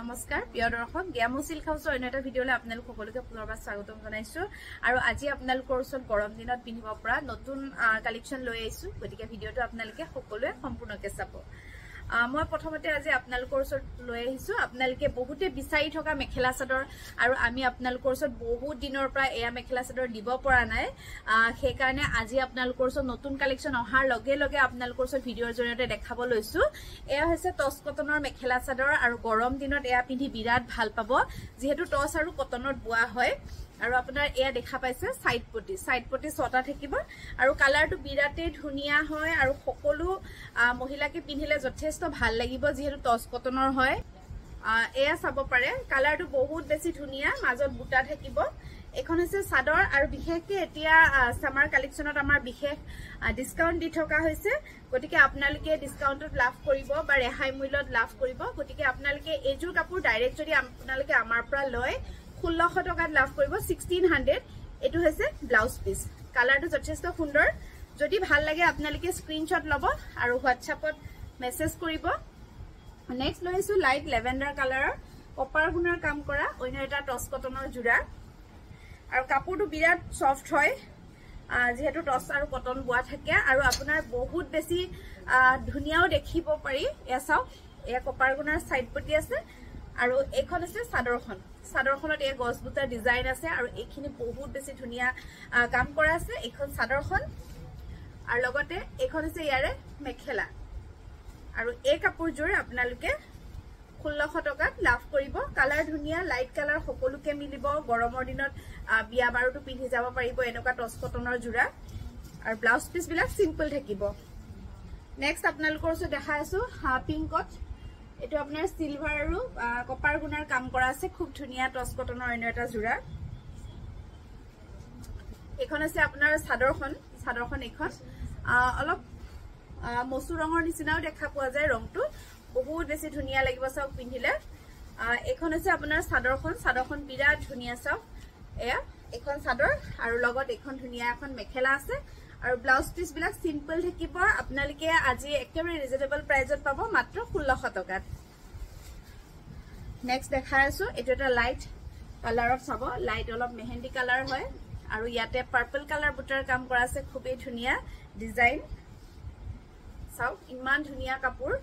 নমস্কাৰ প্ৰিয় দৰ্শক জ্ঞামো সিল্ক হাউছৰ অন্য এটা ভিডিঅ'লৈ আপোনালোক সকলোকে পুনৰবাৰ স্বাগতম জনাইছো আৰু আজি আপোনালোকৰ ওচৰত গৰম দিনত পিন্ধিব পৰা নতুন কালেকচন লৈ আহিছো গতিকে ভিডিঅ'টো আপোনালোকে সকলোৱে সম্পূৰ্ণকৈ চাব মই প্ৰথমতে আজি আপোনালোকৰ ওচৰত লৈ আহিছো আপোনালোকে বহুতে বিচাৰি থকা মেখেলা চাদৰ আৰু আমি আপোনালোকৰ ওচৰত বহুত দিনৰ পৰা এয়া মেখেলা চাদৰ দিব পৰা নাই সেই কাৰণে আজি আপোনালোকৰ ওচৰত নতুন কালেকচন অহাৰ লগে লগে আপোনালোকৰ ওচৰত ভিডিঅ'ৰ জৰিয়তে দেখাব লৈছো এয়া হৈছে টচ কটনৰ মেখেলা চাদৰ আৰু গৰম দিনত এয়া পিন্ধি বিৰাট ভাল পাব যেহেতু টচ আৰু কটনত বোৱা হয় আৰু আপোনাৰ এয়া দেখা পাইছে সাইড পটি ছটা থাকিব আৰু কালাৰটো বিৰাটে ধুনিয়া হয় আৰু সকলো মহিলাকে পিন্ধিলে যথেষ্ট ভাল লাগিব যেহেতু টচ কটনৰ হয় এয়া চাব পাৰে কালাৰটো বহুত বেছি ধুনিয়া মাজত বুটা থাকিব এখন হৈছে চাদৰ আৰু বিশেষকৈ এতিয়া সামাৰ কালেকচনত আমাৰ বিশেষ ডিসকাউন্ট দি থকা হৈছে গতিকে আপোনালোকে ডিসকাউন্টত লাভ কৰিব বা ৰেহাই মূল্যত লাভ কৰিব গতিকে আপোনালোকে এজোৰ কাপোৰ ডাইৰেক্ট যদি আপোনালোকে আমাৰ পৰা লয় 1600 টকাত লাভ কৰিব 1600 এটো হৈছে ব্লাউজ পিস কালাৰটো যথেষ্ট সুন্দৰ যদি ভাল লাগে আপোনালোকে স্ক্ৰিনশ্বট লব আৰু হোৱাটছআপত মেসেজ কৰিব নেক্সট লৈছো লাইট লেভেণ্ডাৰ কালাৰৰ কপাৰ গুণৰ কাম কৰা অন্য এটা টচ কটনৰ জোৰা আৰু কাপোৰটো বিৰাট সফট হয় যেহেতু টচ আৰু কটন বোৱা থাকে আৰু আপোনাৰ বহুত বেছি ধুনিয়াও দেখিব পাৰি এয়া চাও এয়া কপাৰ গুণৰ সাইড পটি আছে আৰু এইখন আছে চাদৰখনত এই গছবুটা ডিজাইন আছে আৰু এইখিনি বহুত বেছি ধুনিয়া কাম কৰা আছে এইখন চাদৰখন আৰু লগতে এইখন আছে ইয়াৰে মেখেলা আৰু এই কাপোৰজোৰ আপোনালোকে 1600 টকাত লাভ কৰিব কালাৰ ধুনিয়া লাইট কালাৰ সকলোকে মিলিব গৰমৰ দিনত বিয়া বাৰুটো পিন্ধি যাব পাৰিব এনেকুৱা টচ কটনৰ জোৰা আৰু ব্লাউজ পিস বিলাক সিম্পল থাকিব নেক্সট আপোনালোকৰ ওচৰত দেখা আছো পিংকত এটো আপোনাৰ সিলভাৰ আৰু কপাৰ গুণৰ কাম কৰা আছে খুব ধুনিয়া টচ কটনৰ অন্য এটা জোৰা এখন আছে আপোনাৰ চাদৰখন এখন অলপ মসু ৰঙৰ নিচিনাও দেখা পোৱা যায় ৰংটো বহুত বেছি ধুনিয়া লাগিব চাওক পিন্ধিলে এখন আছে আপোনাৰ চাদৰখন বিৰাট ধুনিয়া চাওক এয়া এখন চাদৰ আৰু লগত এখন ধুনিয়া এখন মেখেলা আছে আৰু ব্লাউজ পিস বিলাক সিম্পল থাকিব আপোনালোকে আজি একেবাৰে ৰিজনেবল প্ৰাইজত পাব মাত্ৰ 1600 টকাত নেক্সট দেখাই আছো এটো এটা লাইট কালাৰত চাব লাইট অলপ মেহেন্দি কালাৰ হয় আৰু ইয়াতে পাৰ্পল কালাৰ বুটাৰ কাম কৰা আছে খুবেই ধুনিয়া ডিজাইন চাও ইমান ধুনিয়া কাপোৰ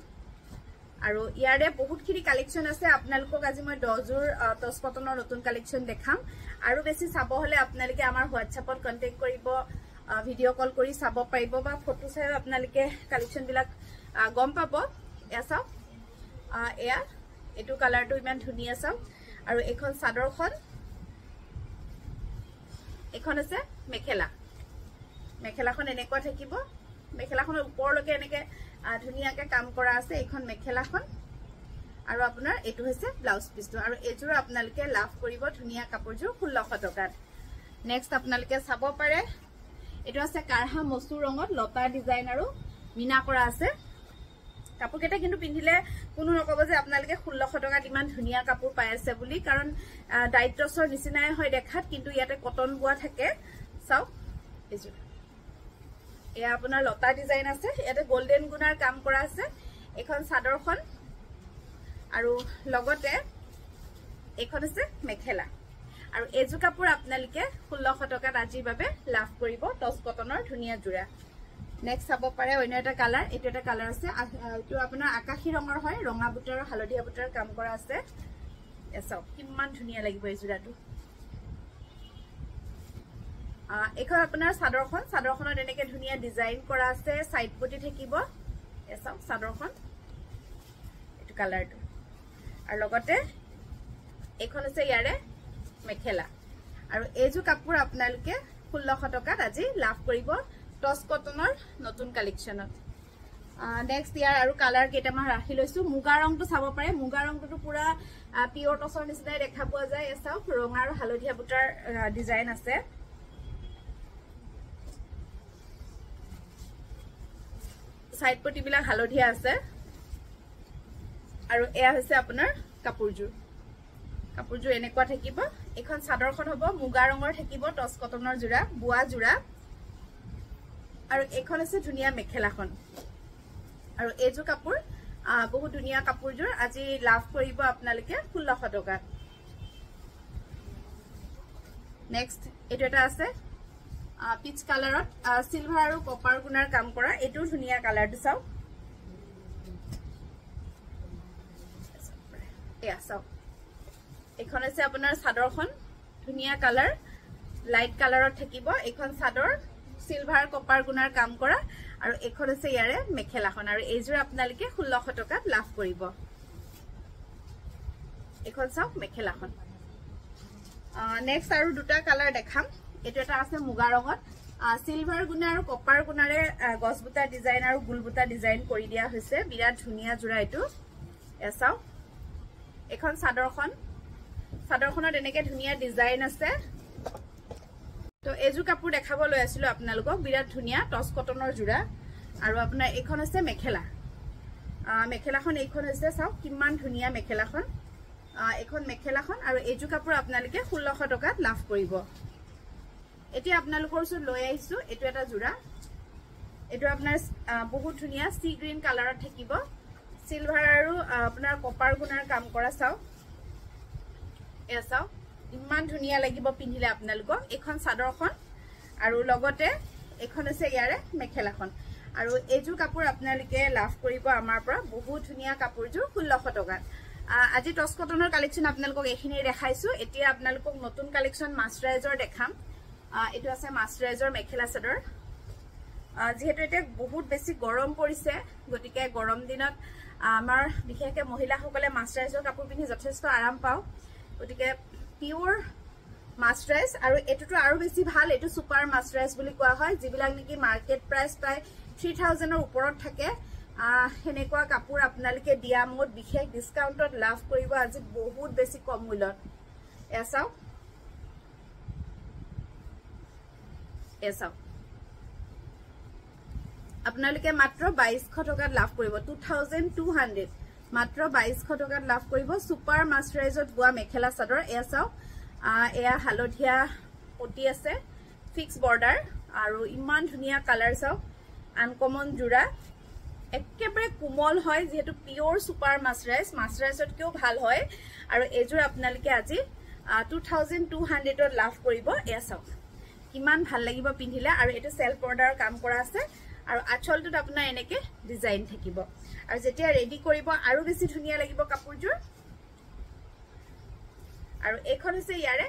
আৰু ইয়াৰে বহুতখিনি কালেকচন আছে আপোনালোকক আজি মই 10 জোৰ টচ কটনৰ নতুন কালেকচন দেখাম আৰু বেছি চাব হলে আপোনালোকে আমাৰ হোৱাটছআপত কন্টাক্ট কৰিব ভিডিও কল কৰি চাব পাৰিব বা ফটো চাই আপোনালোকে কালেকচন বিলাক গম পাব এয়া চাও এয়া এটো কালাৰটো ইমান ধুনিয়া চাও আৰু এখন চাদৰখন এখন আছে মেখেলাখন এনেকুৱা থাকিব মেখেলাখনৰ ওপৰলৈকে এনেকে ধুনিয়াকে কাম কৰা আছে এখন মেখেলাখন আৰু আপোনাৰ এটো হৈছে ব্লাউজ পিসটো আৰু এজোৰ আপোনালোকে লাভ কৰিব ধুনিয়া কাপোৰজোৰ 1600 টকাত নেক্সট আপোনালোকে চাব পাৰে এটো আছে কাৰহা মসু ৰঙত লতা ডিজাইন আৰু মিনা কৰা আছে কাপোৰ কেটা কিন্তু পিন্ধিলে কোনো নকব যে আপোনালোকে 1600 টকাত ইমান ধুনিয়া কাপোৰ পাই আছে বুলি কাৰণ ডাইটছৰ নিচিনাই হয় দেখাত কিন্তু ইয়াতে কটন বোৱা থাকে চাও এজোৰ এয়া আপোনাৰ লতা ডিজাইন আছে ইয়াতে গোল্ডেন গুণাৰ কাম কৰা আছে এখন চাদৰখন আৰু লগতে এখন আছে মেখেলা আৰু এজো কাপোৰ আপোনালোকে 1600 টকাত আজিৰ বাবে লাভ কৰিব টচ কটনৰ ধুনিয়া জোৰা নেক্সট চাব পাৰে অন্য এটা কালাৰ এটো এটা কালাৰ আছে এটো আপোনাৰ আকাশী ৰঙৰ হয় ৰঙা বুটাৰ আৰু হালধীয়া বুটাৰ কাম কৰা আছে এছাও কিমান ধুনিয়া লাগিব এই জোৰাটো এখন আপোনাৰ চাদৰখনত এনেকে ধুনিয়া ডিজাইন কৰা আছে সাইড পটি থাকিব এছাও চাদৰখন এটো কালাৰটো আৰু লগতে এখন আছে ইয়াৰে মেখেলা আৰু এইজো কাপোৰ আপোনালোকে 1600 টকাত আজি লাভ কৰিব টচ কটনৰ নতুন কালেকচনত নেক্সট ইয়াৰ আৰু কালাৰ কেইটামান ৰাখি লৈছো মুগা ৰংটো চাব পাৰে মুগা ৰংটো পুৰা পিওৰ টচৰ নিচিনাই দেখা পোৱা যায় এছাও ৰঙা আৰু হালধীয়া বুটাৰ ডিজাইন আছে সাইড পটি বিলাক হালধীয়া আছে আৰু এয়া হৈছে আপোনাৰ কাপোৰজোৰ এনেকুৱা থাকিব এখন চাদৰখন হ'ব মুগা ৰঙৰ থাকিব টচ কটনৰ জোৰা বুৱা জোৰা আৰু এখন আছে ধুনিয়া মেখেলাখন আৰু এজো কাপোৰ বহুত ধুনিয়া কাপোৰজোৰ আজি লাভ কৰিব আপোনালোকে 1600 টকাত নেক্সট এটো এটা আছে পিচ কালাৰত সিলভাৰ আৰু কপাৰ গুণাৰ কাম কৰা এটো ধুনিয়া কালাৰটো চাও এয়া চাও এখন আছে আপোনাৰ চাদৰখন ধুনিয়া কালাৰ লাইট কালাৰত থাকিব এখন চাদৰ সিলভাৰ কপাৰ গুণাৰ কাম কৰা আৰু এখন আছে ইয়াৰে মেখেলাখন আৰু এইজোৰ আপোনালোকে 1600 টকাত লাভ কৰিব এখন চাও মেখেলাখন নেক্সট আৰু দুটা কালাৰ দেখাম এটো এটা আছে মুগা ৰঙত সিলভাৰ গুণা আৰু কপাৰ গুণাৰে গছবুটা ডিজাইন আৰু গুলবুটা ডিজাইন কৰি দিয়া হৈছে বিৰাট ধুনিয়া জোৰা এটো এসাও এখন চাদৰখনত এনেকে ধুনিয়া ডিজাইন আছে তো এজু কাপোৰ দেখাব লৈ আছিল আপোনালোকক বিৰাট ধুনিয়া টস কটনৰ জোৰা আৰু আপোনাৰ এখন আছে মেখেলাখন এইখন হৈছে চাও কিমান ধুনিয়া মেখেলাখন এখন মেখেলাখন আৰু এজু কাপোৰ আপোনালোকে 1600 টকাত লাভ কৰিব এতিয়া আপোনালোকৰ ওচৰত লৈ আহিছো এটো এটা জোৰা এটো আপোনাৰ বহুত ধুনিয়া সি গ্ৰীন কালাৰত থাকিব সিলভাৰ আৰু আপোনাৰ কপাৰ গুণাৰ কাম কৰা চাও এ চাও ইমান ধুনিয়া লাগিব পিন্ধিলে আপোনালোকক এখন চাদৰখন আৰু লগতে এখন আছে ইয়াৰে মেখেলাখন আৰু এজু কাপোৰ আপোনালোকে লাভ কৰিব আমাৰ পৰা বহুত ধুনিয়া কাপোৰজোৰ 1600 টকাত আজি টস কটনৰ কালেকশন আপোনালোকক এখিনি দেখাইছো এতিয়া আপোনালোকক নতুন কালেকশন মাস্টাৰাইজৰ দেখাম এটো আছে মাস্টাৰাইজৰ মেখেলা চাদৰ যেহেতু এটা বহুত বেছি গৰম পৰিছে গতিকে গৰম দিনত আমাৰ বিশেষকৈ মহিলাসকলে মাস্টাৰাইজৰ কাপোৰ পিন্ধি যথেষ্ট আৰাম পাও গতিকে পিওৰ মাস্টাৰাইজ আৰু এটোটো আৰু বেছি ভাল এটো সুপাৰ মাস্টাৰাইজ বুলি কোৱা হয় যিবিলাক নেকি মাৰ্কেট প্ৰাইস প্ৰায় 3000 ৰ ওপৰত থাকে হেনেকুৱা কাপোৰ আপোনালোকে দিয়া মোট বিশেষ ডিসকাউন্টত লাভ কৰিব আজি বহুত বেছি কম মূল্যত এসাও আপোনালোকে মাত্ৰ 2200 টকাত লাভ কৰিব 2200 মাত্ৰ 2200 টকাত লাভ কৰিব সুপাৰ মাস্টাৰাইজত গোৱা মেখেলা চাদৰ এসাও এয়া হালধীয়া পটি আছে ফিক্স বৰ্ডাৰ আৰু ইমান ধুনিয়া কালাৰ চাও আনকমন জোৰা একেবাৰে কোমল হয় যেহেতু পিওৰ সুপাৰ মাস্টাৰাইজত কিও ভাল হয় আৰু এজোৰ আপোনালোকে আজি 2200 ত লাভ কৰিব এসাও কিমান ভাল লাগিব পিন্ধিলে আৰু এটো সেলফ বৰ্ডাৰৰ কাম কৰা আছে আৰু আঁচলটোত আপোনাৰ এনেকে ডিজাইন থাকিব আৰু যেতিয়া ৰেডি কৰিব আৰু বেছি ধুনিয়া লাগিব কাপোৰজোৰ আৰু এখন হৈছে ইয়াৰে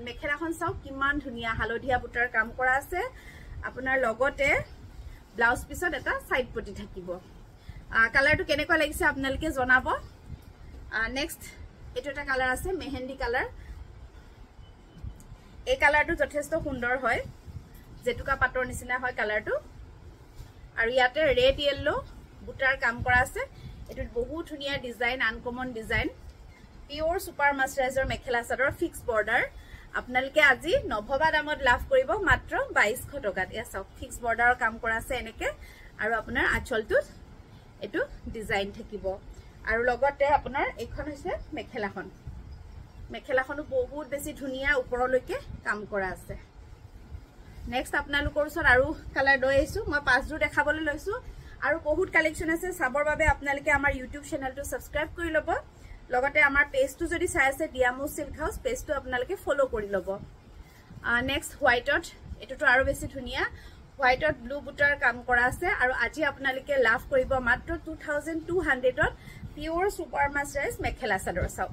মেখেলাখন চাও কিমান ধুনিয়া হালধীয়া বুটাৰ কাম কৰা আছে আপোনাৰ লগতে ব্লাউজ পিছত এটা সাইড পটি থাকিব কালাৰটো কেনেকুৱা লাগিছে আপোনালোকে জনাব নেক্সট এটো এটা কালাৰ আছে মেহেন্দি কালাৰ এই কালাৰটো যথেষ্ট সুন্দৰ হয় জেতুকা পাটৰ নিচিনা হয় কালাৰটো আৰু ইয়াতে ৰেড ইয়েলো বুটাৰ কাম কৰা আছে এটো বহুত ধুনিয়া design uncommon design pure super মাস্টাৰাইজৰ mekhela chador fix border আপোনালোকে আজি নভবা দামত লাভ কৰিব মাত্ৰ 2200 টকাত এয়া চাওক ফিক্স বৰ্ডাৰৰ কাম কৰা আছে এনেকে আৰু আপোনাৰ আঁচলটোত এটো ডিজাইন থাকিব আৰু লগতে আপোনাৰ এইখন হৈছে মেখেলাখনো বহুত বেছি ধুনিয়া ওপৰলৈকে কাম কৰা আছে নেক্সট আপোনালোকৰ ওচৰত আৰু কালাৰ লৈ আহিছো মই পাঁচজোৰ দেখাবলৈ লৈছো আৰু বহুত কালেকশন আছে চাবৰ বাবে আপোনালোকে আমাৰ ইউটিউব চেনেলটো সাবস্ক্ৰাইব কৰি ল'ব লগতে আমাৰ পেজটো যদি চাই আছে ডিয়ামো সিল্ক হাউস পেজটো আপোনালোকে ফলো কৰি ল'ব নেক্সট হোৱাইটত এটোটো আৰু বেছি ধুনিয়া হোৱাইটত ব্লু বুটাৰ কাম কৰা আছে আৰু আজি আপোনালোকে লাভ কৰিব মাত্ৰ 2200 ত পিওৰ সুপাৰ মাস্টাৰাইজ মেখেলা চাদৰ চাও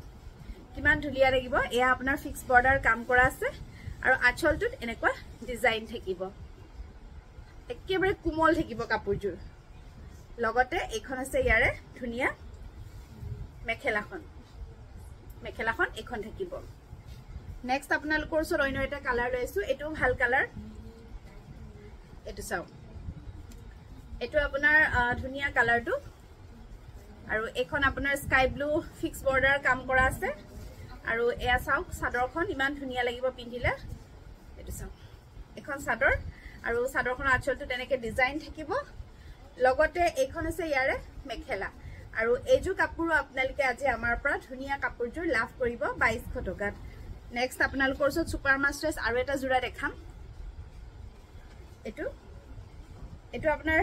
কিমান ধুনিয়া লাগিব এয়া আপোনাৰ ফিক্স বৰ্ডাৰ কাম কৰা আছে আৰু আঁচলটোত এনেকুৱা ডিজাইন থাকিব একেবাৰে কোমল থাকিব কাপোৰজোৰ লগতে এইখন আছে ইয়াৰে ধুনিয়া মেখেলাখন এখন থাকিব নেক্সট আপোনালোকৰ ওচৰত অন্য এটা কালাৰ লৈছো এটো ভাল কালাৰ এটো চাও এটো আপোনাৰ ধুনিয়া কালাৰটো আৰু এখন আপোনাৰ স্কাই ব্লু ফিক্স বৰ্ডাৰ কাম কৰা আছে আৰু এয়া চাওক চাদৰখন ইমান ধুনিয়া লাগিব পিন্ধিলে এটো চাওক এখন চাদৰ আৰু চাদৰখনৰ আঁচলটো তেনেকে ডিজাইন থাকিব লগতে এইখন আছে ইয়াৰে মেখেলা আৰু এজু কাপোৰো আপোনালোকে আজি আমাৰ পৰা ধুনিয়া কাপোৰজোৰ লাভ কৰিব 2200 টকাত নেক্সট আপোনালোকৰ ওচৰত সুপাৰ মাস্টাৰাইজ আৰু এটা জোৰা দেখাম এটো আপোনাৰ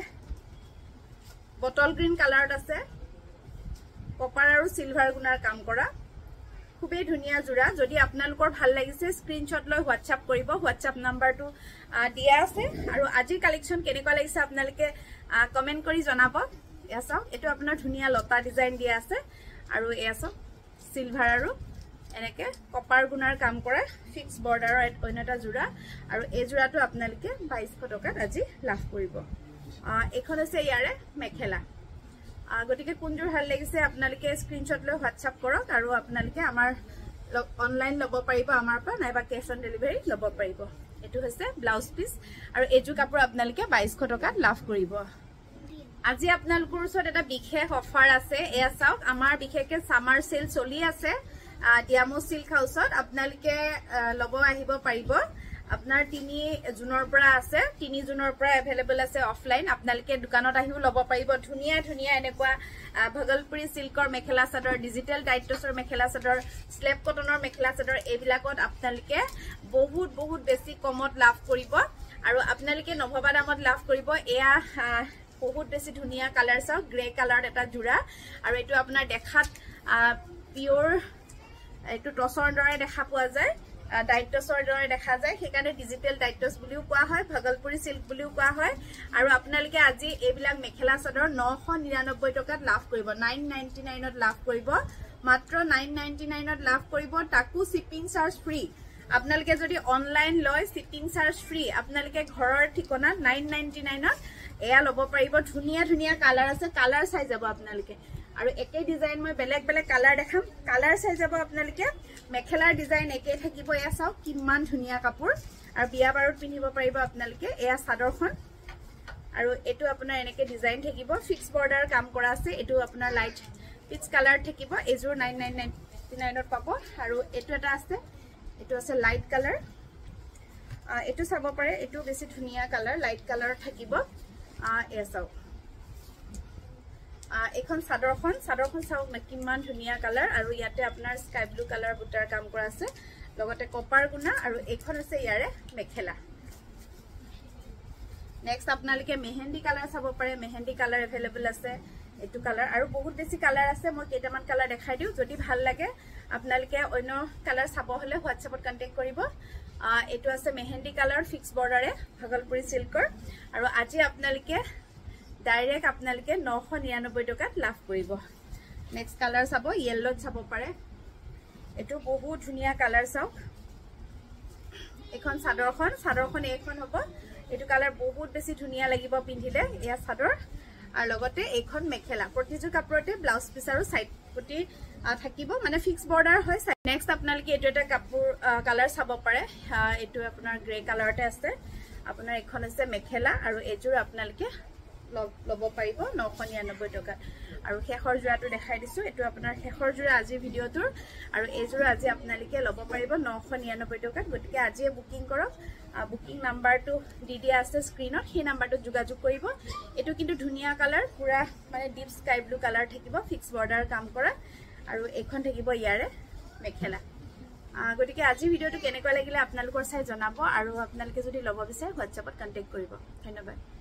বটল গ্ৰীন কালাৰত আছে কপাৰ আৰু সিলভাৰ গুণাৰ কাম কৰা খুবেই ধুনিয়া জোৰা যদি আপোনালোকৰ ভাল লাগিছে স্ক্ৰিনশ্বট লৈ WhatsApp কৰিব WhatsApp নাম্বাৰটো দিয়া আছে আৰু আজিৰ কালেকচন কেনেকুৱা লাগিছে আপোনালোকে কমেন্ট কৰি জনাব এয়া চাওক এটো আপোনাৰ ধুনিয়া লতা ডিজাইন দিয়া আছে আৰু এয়া চাওক সিলভাৰ আৰু এনেকে কপাৰ গুণাৰ কাম কৰা ফিক্স বৰ্ডাৰৰ অন্যটা জোৰা আৰু এই জোৰাটো আপোনালোকে 2200 টকাত আজি লাভ কৰিব এখন আছে ইয়াৰে মেখেলা গটিকে কোনজোৰ ভাল লাগিছে আপোনালোকে স্ক্ৰিনশ্বট লৈ WhatsApp কৰক আৰু আপোনালোকে আমাৰ অনলাইন লব পাৰিব আমাৰ পৰা নাইবা কেশ অন ডেলিভাৰী লব পাৰিব এটো হৈছে ব্লাউজ পিস আৰু এজু কাপোৰ আপোনালোকে 2200 টকাত লাভ কৰিব আজি আপোনালোকৰ ওচৰত এটা বিশেষ অফাৰ আছে এয়া চাওক আমাৰ বিশেষকে সামাৰ সেল চলি আছে ডিয়ামো সিল্ক হাউসত আপোনালোকে লব আহিব পাৰিব আপনাৰ 3 জুনৰ পৰা আছে 3 জুনৰ পৰা अवेलेबल আছে অফলাইন আপোনালোকে দোকানত আহিও লব পাৰিব ধুনিয়া ধুনিয়া এনেকুৱা ভগলপুৰী সিল্কৰ মেখেলা চাদৰ ডিজিটাল টাইটছৰ মেখেলা চাদৰ স্লেপ কটনৰ মেখেলা চাদৰ এইবিলাকত আপোনালোকে বহুত বহুত বেছি কমত লাভ কৰিব আৰু আপোনালোকে নভবা দামত লাভ কৰিব এয়া বহুত বেছি ধুনিয়া কালাৰ চাও গ্ৰে কালাৰ এটা জোৰা আৰু এটো আপোনাৰ দেখাত পিওৰ এটো টসৰ দৰে দেখা পোৱা যায় ডাইটছৰ দৰে দেখা যায় হেকানে ডিজিটাল ডাইটছ বুলিও কোৱা হয় ভগলপুৰী সিল্ক বুলিও কোৱা হয় আৰু আপোনালোকে আজি এইবিলাক মেখেলা চাদৰ 999 টকাত লাভ কৰিব 999 ত লাভ কৰিব মাত্ৰ 999 ত লাভ কৰিব তাকু শিপিং চাৰ্জ ফ্ৰী আপোনালোকে যদি অনলাইন লয় শিপিং চাৰ্জ ফ্ৰী আপোনালোকে ঘৰৰ ঠিকনা 999 ত এয়া লব পাৰিব ধুনিয়া ধুনিয়া কালাৰ আছে কালাৰ চাই যাব আপোনালোকে আৰু একে ডিজাইন মই বেলেগ বেলেগ কালাৰ দেখাম কালাৰ চাই যাব আপোনালোকে মেখেলাৰ ডিজাইন একে থাকিব এয়া চাওক কিমান ধুনিয়া কাপোৰ আৰু বিয়া বাৰত পিন্ধিব পাৰিব আপোনালোকে এয়া চাদৰখন আৰু এটো আপোনাৰ এনেকে ডিজাইন থাকিব ফিক্স বৰ্ডাৰ কাম কৰা আছে এটো আপোনাৰ লাইট পিচ কালাৰ থাকিব এজোৰ 999 ত পাব আৰু এটো এটা আছে এটো আছে লাইট কালাৰ এটো চাব পাৰে এটো বেছি ধুনিয়া কালাৰ লাইট কালাৰ থাকিব এয়া চাওক এখন সাদৰখন চাওক না কিমান ধুনিয়া কালাৰ আৰু ইয়াতে আপোনাৰ স্কাই ব্লু কালাৰ বুটাৰ কাম কৰা আছে লগতে কপাৰ গুণা আৰু এখন আছে ইয়াৰে মেখেলা নেক্সট আপোনালোকে মেহেন্দি কালাৰ চাব পাৰে মেহেন্দি কালাৰ अवेलेबल আছে এটো কালাৰ আৰু বহুত বেছি কালাৰ আছে মই কেইটামান কালাৰ দেখাই দিও যদি ভাল লাগে আপোনালোকে অন্য কালাৰ চাব হলে WhatsAppত কন্টাক্ট কৰিব এটো আছে মেহেন্দি কালাৰ ফিক্স বৰ্ডাৰে ভগলপুৰী সিল্কৰ আৰু আজি আপোনালোকে ডাইৰেক্ট আপোনালোকে 999 টকাত লাভ কৰিব নেক্সট কালাৰ চাব ইয়েলো চাব পাৰে এটো বহুত ধুনিয়া কালাৰ চাওক এখন চাদৰখন এইখন হ'ব এটো কালাৰ বহুত বেছি ধুনিয়া লাগিব পিন্ধিলে এয়া চাদৰ আৰু লগতে এইখন মেখেলা প্ৰতিজোৰ কাপোৰতে ব্লাউজ পিস আৰু সাইড পটি থাকিব মানে ফিক্স বৰ্ডাৰ হয় নেক্সট আপোনালোকে এটো এটা কাপোৰ কালাৰ চাব পাৰে এটো আপোনাৰ গ্ৰে কালাৰতে আছে আপোনাৰ এখন আছে মেখেলা আৰু এজোৰ আপোনালোকে লব পাৰিব 999 টকা আৰু শেষৰ জোৰাটো দেখাই দিছো এটো আপোনাৰ শেষৰ জোৰা আজি ভিডিওটোৰ আৰু এই জোৰা আজি আপোনালোকে লব পাৰিব 999 টকাত গতিকে আজি বুকিং কৰক বুকিং নাম্বাৰটো দি দিয়া আছে স্ক্ৰিনত সেই নাম্বাৰটো যোগাযোগ কৰিব এটো কিন্তু ধুনিয়া কালাৰ পুৰা মানে ডিপ স্কাই ব্লু কালাৰ থাকিব ফিক্স বৰ্ডাৰ কাম কৰা আৰু এখন থাকিব ইয়াৰে মেখেলা গতিকে আজি ভিডিওটো কেনেকুৱা লাগিলে আপোনালোকৰ চাই জনাব আৰু আপোনালোকে যদি লব বিচাৰে WhatsAppত কন্টাক্ট কৰিব ধন্যবাদ